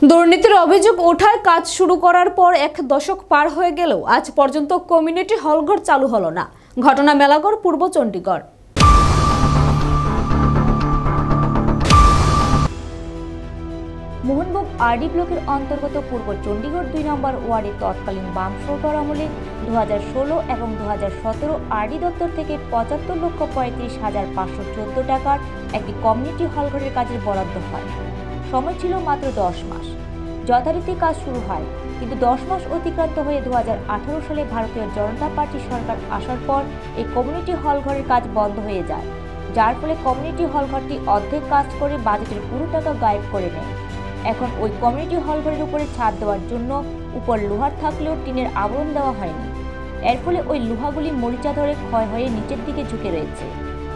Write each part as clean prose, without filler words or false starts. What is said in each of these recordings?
দুর্নীতির অভিযোগ ওঠায় কাজ শুরু করার পর এক দশক পার হয়ে গেলেও আজ পর্যন্ত কমিউনিটি হলঘর চালু হলো না। ঘটনা মেলাগড়, পূর্ব চণ্ডীগড়। মোহনবাগ আরডি ব্লকের অন্তর্গত পূর্ব চণ্ডীগড় 2 নম্বর ওয়ার্ডে তৎকালীন বাম সরকার আমলে 2016 এবং 2017 আরডি দপ্তর থেকে 75,35,514 টাকার একটি কমিউনিটি হলঘরের কাজের বরাদ্দ হয়। সময় ছিল মাত্র 10 মাস। যথারীতি কাজ শুরু হয়, কিন্তু 10 মাস অতিক্রান্ত হয়ে 2018 সালে ভারতীয় জনতা পার্টি সরকার আসার পর এই কমিউনিটি হলঘরের কাজ বন্ধ হয়ে যায়, যার ফলে কমিউনিটি হলঘরটি অর্ধেক কাজ করে বাজেটের পুরো টাকা গায়েব করে নেয়। এখন ওই কমিউনিটি হলঘরের উপরে ছাদ দেওয়ার জন্য উপর লোহার থাকলেও টিনের আবরণ দেওয়া হয়নি। এর ফলে ওই লোহাগুলি মরিচা ধরে ক্ষয় হয়ে নিচের দিকে ঝুঁকে রয়েছে।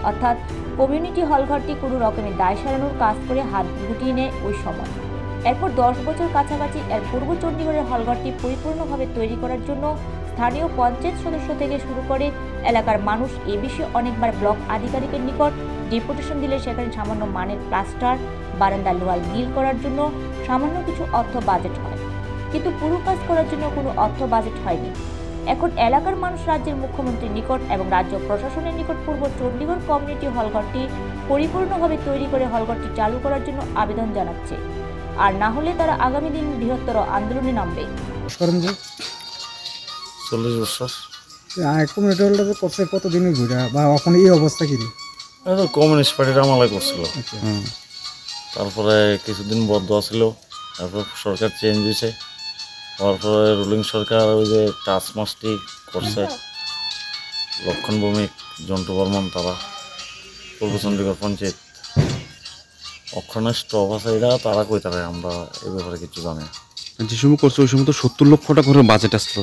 অর্থাৎ কমিউনিটি হলঘরটি কোনো রকমের দায় সারানোর কাজ করে হাত গুটিয়ে নেয় ওই সময়। এরপর 10 বছর কাছাকাছি এর পূর্ব চণ্ডীগড়ের হলঘরটি পরিপূর্ণভাবে তৈরি করার জন্য স্থানীয় পঞ্চায়েত সদস্য থেকে শুরু করে এলাকার মানুষ এ বিষয়ে অনেকবার ব্লক আধিকারিকের নিকট ডেপুটেশন দিলে সেখানে সামান্য মানের প্লাস্টার, বারান্দা লোহার গিল করার জন্য সামান্য কিছু অর্থ বাজেট হয়, কিন্তু পুরো কাজ করার জন্য কোনো অর্থ বাজেট হয়নি। এখন এলাকার মানুষ রাজ্যের মুখ্যমন্ত্রীর নিকট এবং রাজ্য প্রশাসনের নিকট পূর্ব চণ্ডীগড় কমিউনিটি হলঘরটি পরিপূর্ণভাবে তৈরি করে হলঘরটি চালু করার জন্য আবেদন জানাচ্ছে। আর না হলে তারা আগামী দিন বৃহত্তর আন্দোলনে নামবে। 40 বছর কমিউনিটি হলটা করছে কতদিনের ঘুরা বা এখন এই অবস্থা কি? কমিউনিস্ট পার্টির আমলে করছিল, তারপরে কিছুদিন বদ্ধ ছিল, তারপর সরকার চেঞ্জ হয়েছে, তারপরে রুলিং সরকার ওই যে টাচ মাস্টি করছে লক্ষণ ভৌমিক, জন্টু বর্মন, তারা পূর্ব চণ্ডীগড় পঞ্চায়েত অক্ষণের স্টপ আছে, এরা তারা কই তারা আমরা এই ব্যাপারে কিছু জানি। যে সময় করছে ওই সময় তো 70 লক্ষ টাকা করে বাজেট আসতো,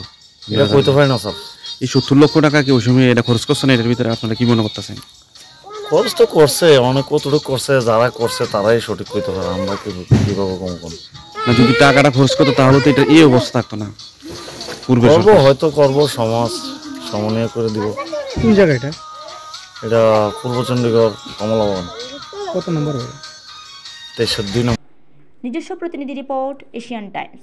এটা কইতে পারি না স্যার। এই 70 লক্ষ টাকা কি ওই সময় এটা খরচ করছেন? এটার ভিতরে আপনারা কি মনে করতেছেন? খরচ তো করছে, অনেক কতটুকু করছে, যারা করছে তারাই সঠিক কইতে পারে, আমরা কিভাবে কম কম না। যদি টাকাটা খরচ করতো তাহলে তো এটা এই অবস্থা থাকতো না। পূর্বে করবো, হয়তো করবো, সমাজ সমন্বয় করে দিব। কোন জায়গা এটা? এটা পূর্ব চণ্ডীগড় কমলা ভবন, কত নম্বর? 23 নম্বর। নিজস্ব প্রতিনিধি রিপোর্ট, এশিয়ান টাইমস।